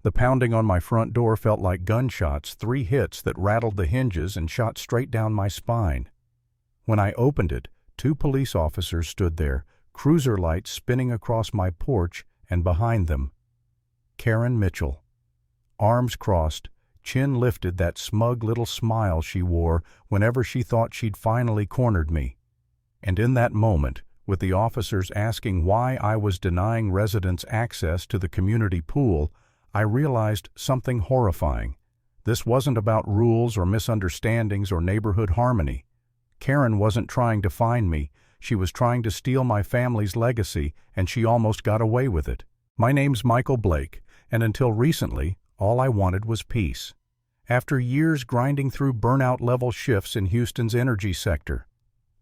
The pounding on my front door felt like gunshots, 3 hits that rattled the hinges and shot straight down my spine. When I opened it, 2 police officers stood there, cruiser lights spinning across my porch and behind them. Karen Mitchell. Arms crossed, chin lifted, that smug little smile she wore whenever she thought she'd finally cornered me. And in that moment, with the officers asking why I was denying residents access to the community pool, I realized something horrifying. This wasn't about rules or misunderstandings or neighborhood harmony. Karen wasn't trying to find me. She was trying to steal my family's legacy, and she almost got away with it. My name's Michael Blake, and until recently, all I wanted was peace. After years grinding through burnout-level shifts in Houston's energy sector,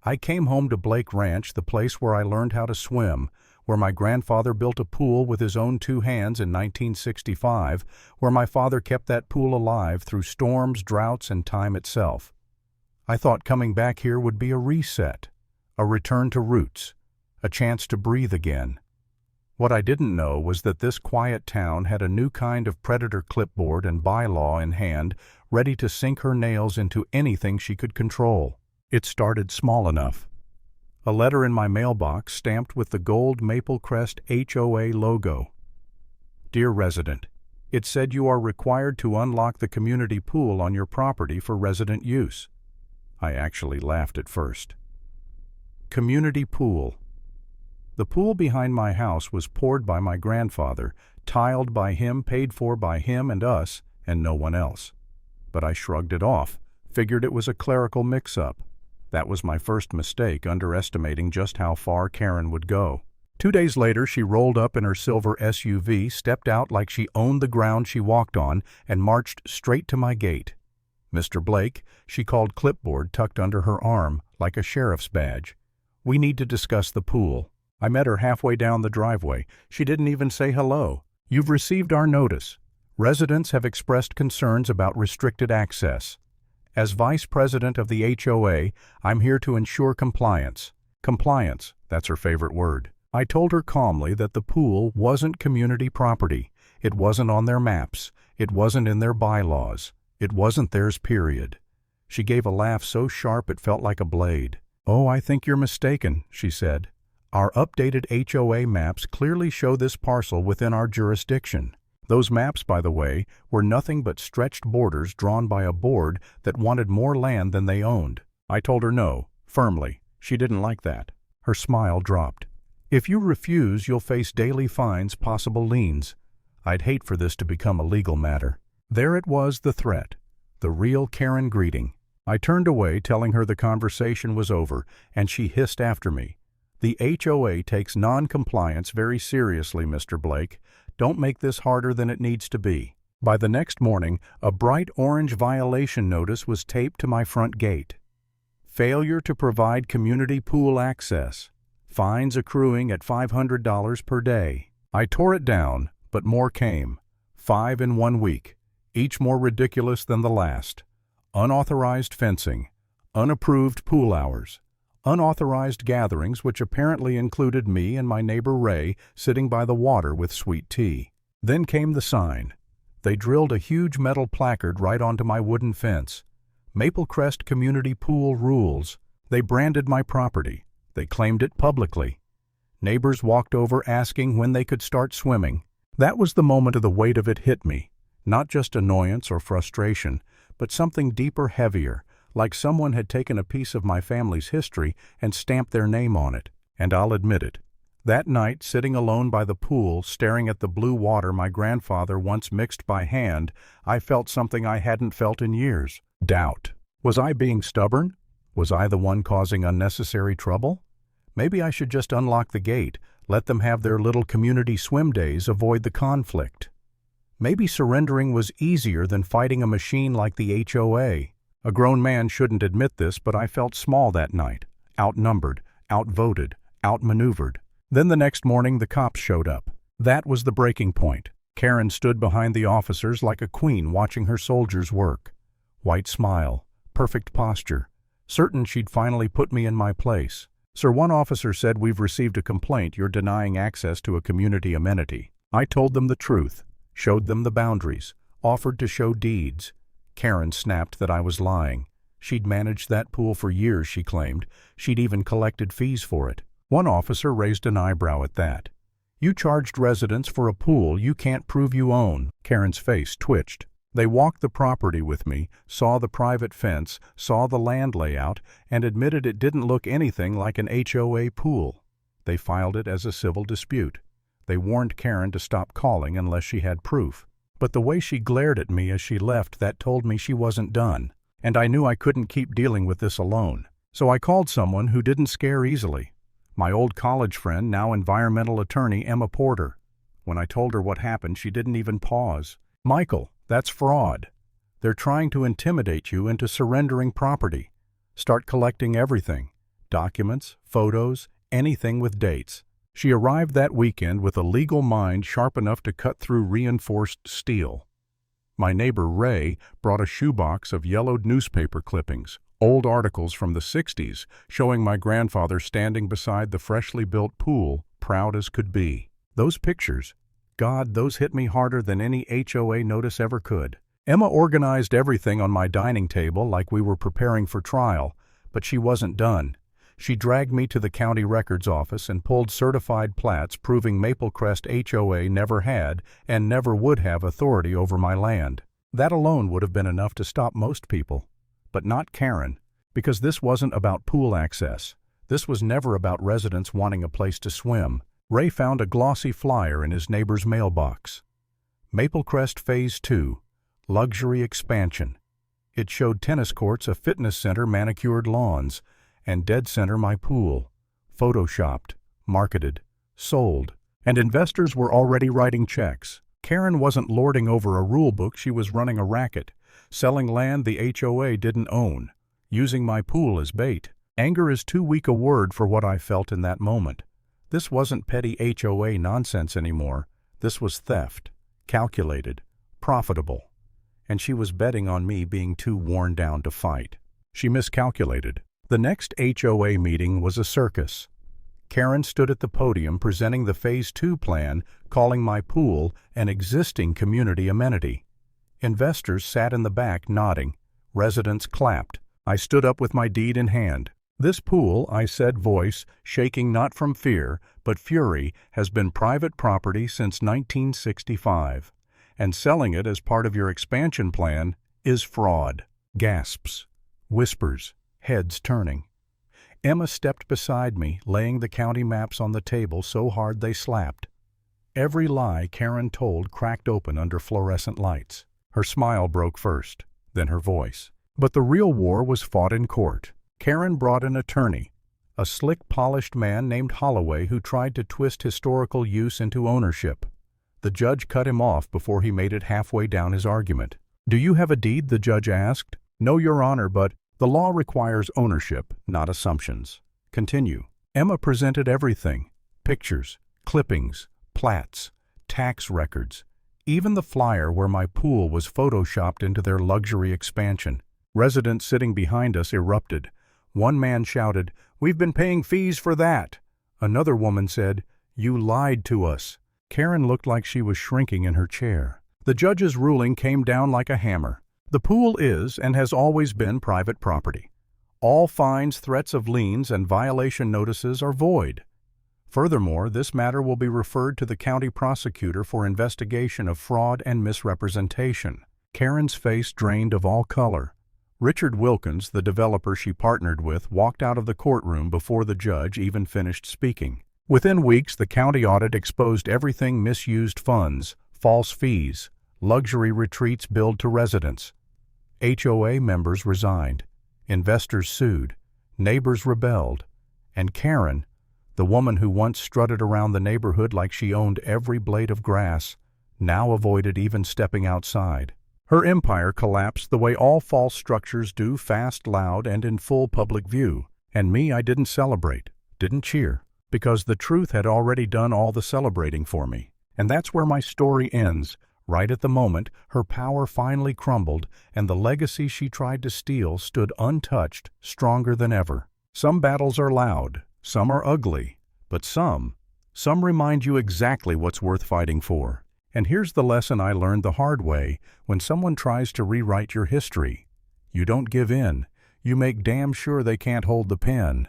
I came home to Blake Ranch, the place where I learned how to swim, where my grandfather built a pool with his own 2 hands in 1965, where my father kept that pool alive through storms, droughts, and time itself. I thought coming back here would be a reset, a return to roots, a chance to breathe again. What I didn't know was that this quiet town had a new kind of predator clipboard and bylaw in hand, ready to sink her nails into anything she could control. It started small enough. A letter in my mailbox stamped with the gold Maple Crest HOA logo. Dear resident, it said you are required to unlock the community pool on your property for resident use. I actually laughed at first. Community pool. The pool behind my house was poured by my grandfather, tiled by him, paid for by him and us, and no one else. But I shrugged it off, figured it was a clerical mix-up. That was my first mistake, underestimating just how far Karen would go. 2 days later, she rolled up in her silver SUV, stepped out like she owned the ground she walked on, and marched straight to my gate. Mr. Blake, she called clipboard tucked under her arm, like a sheriff's badge. We need to discuss the pool. I met her halfway down the driveway. She didn't even say hello. You've received our notice. Residents have expressed concerns about restricted access. As vice president of the HOA, I'm here to ensure compliance. Compliance, that's her favorite word. I told her calmly that the pool wasn't community property. It wasn't on their maps. It wasn't in their bylaws. It wasn't theirs, period. She gave a laugh so sharp it felt like a blade. Oh, I think you're mistaken, she said. Our updated HOA maps clearly show this parcel within our jurisdiction. Those maps, by the way, were nothing but stretched borders drawn by a board that wanted more land than they owned. I told her no, firmly. She didn't like that. Her smile dropped. If you refuse, you'll face daily fines, possible liens. I'd hate for this to become a legal matter. There it was, the threat. The real Karen greeting. I turned away, telling her the conversation was over, and she hissed after me. The HOA takes non-compliance very seriously, Mr. Blake. Don't make this harder than it needs to be. By the next morning, a bright orange violation notice was taped to my front gate. Failure to provide community pool access. Fines accruing at $500 per day. I tore it down, but more came. 5 in 1 week, each more ridiculous than the last. Unauthorized fencing. Unapproved pool hours. Unauthorized gatherings which apparently included me and my neighbor Ray sitting by the water with sweet tea. Then came the sign. They drilled a huge metal placard right onto my wooden fence. Maple Crest Community Pool Rules. They branded my property. They claimed it publicly. Neighbors walked over asking when they could start swimming. That was the moment the weight of it hit me. Not just annoyance or frustration, but something deeper, heavier. Like someone had taken a piece of my family's history and stamped their name on it. And I'll admit it. That night, sitting alone by the pool, staring at the blue water my grandfather once mixed by hand, I felt something I hadn't felt in years. Doubt. Was I being stubborn? Was I the one causing unnecessary trouble? Maybe I should just unlock the gate, let them have their little community swim days, avoid the conflict. Maybe surrendering was easier than fighting a machine like the HOA. A grown man shouldn't admit this, but I felt small that night, outnumbered, outvoted, outmaneuvered. Then the next morning the cops showed up. That was the breaking point. Karen stood behind the officers like a queen watching her soldiers work. White smile, perfect posture, certain she'd finally put me in my place. Sir, one officer said, "We've received a complaint. You're denying access to a community amenity." I told them the truth. showed them the boundaries, offered to show deeds. Karen snapped that I was lying. She'd managed that pool for years, she claimed. She'd even collected fees for it. One officer raised an eyebrow at that. "You charged residents for a pool you can't prove you own." Karen's face twitched. "They walked the property with me, saw the private fence, saw the land layout, and admitted it didn't look anything like an HOA pool. They filed it as a civil dispute. They warned Karen to stop calling unless she had proof. But the way she glared at me as she left, that told me she wasn't done. And I knew I couldn't keep dealing with this alone. So I called someone who didn't scare easily. My old college friend, now environmental attorney Emma Porter. When I told her what happened, she didn't even pause. "Michael, that's fraud. They're trying to intimidate you into surrendering property. Start collecting everything. Documents, photos, anything with dates." She arrived that weekend with a legal mind sharp enough to cut through reinforced steel. My neighbor Ray brought a shoebox of yellowed newspaper clippings, old articles from the 60s, showing my grandfather standing beside the freshly built pool, proud as could be. Those pictures, God, those hit me harder than any HOA notice ever could. Emma organized everything on my dining table like we were preparing for trial, but she wasn't done. She dragged me to the county records office and pulled certified plats proving Maple Crest HOA never had and never would have authority over my land. That alone would have been enough to stop most people. But not Karen, because this wasn't about pool access. This was never about residents wanting a place to swim. Ray found a glossy flyer in his neighbor's mailbox. Maple Crest Phase 2, Luxury Expansion. It showed tennis courts, a fitness center, manicured lawns, and dead center my pool. Photoshopped, marketed, sold, and investors were already writing checks. Karen wasn't lording over a rule book, she was running a racket, selling land the HOA didn't own, using my pool as bait. Anger is too weak a word for what I felt in that moment. This wasn't petty HOA nonsense anymore. This was theft, calculated, profitable. And she was betting on me being too worn down to fight. She miscalculated. The next HOA meeting was a circus. Karen stood at the podium presenting the Phase 2 plan, calling my pool an existing community amenity. Investors sat in the back nodding. Residents clapped. I stood up with my deed in hand. "This pool," I said, voice shaking not from fear but fury, "has been private property since 1965, and selling it as part of your expansion plan is fraud." Gasps, whispers, heads turning. Emma stepped beside me, laying the county maps on the table so hard they slapped. Every lie Karen told cracked open under fluorescent lights. Her smile broke first, then her voice. But the real war was fought in court. Karen brought an attorney, a slick, polished man named Holloway who tried to twist historical use into ownership. The judge cut him off before he made it halfway down his argument. "Do you have a deed?" the judge asked. "No, Your Honor, but..." "The law requires ownership, not assumptions. Continue." Emma presented everything: pictures, clippings, plats, tax records, even the flyer where my pool was photoshopped into their luxury expansion. Residents sitting behind us erupted. One man shouted, "We've been paying fees for that." Another woman said, "You lied to us." Karen looked like she was shrinking in her chair. The judge's ruling came down like a hammer. The pool is and has always been private property. All fines, threats of liens, and violation notices are void. Furthermore, this matter will be referred to the county prosecutor for investigation of fraud and misrepresentation. Karen's face drained of all color. Richard Wilkins, the developer she partnered with, walked out of the courtroom before the judge even finished speaking. Within weeks, the county audit exposed everything: misused funds, false fees, luxury retreats billed to residents. HOA members resigned, investors sued, neighbors rebelled, and Karen, the woman who once strutted around the neighborhood like she owned every blade of grass, now avoided even stepping outside. Her empire collapsed the way all false structures do, fast, loud, and in full public view. And me, I didn't celebrate, didn't cheer, because the truth had already done all the celebrating for me. And that's where my story ends. Right at the moment, her power finally crumbled, and the legacy she tried to steal stood untouched, stronger than ever. Some battles are loud, some are ugly, but some remind you exactly what's worth fighting for. And here's the lesson I learned the hard way when someone tries to rewrite your history. You don't give in. You make damn sure they can't hold the pen.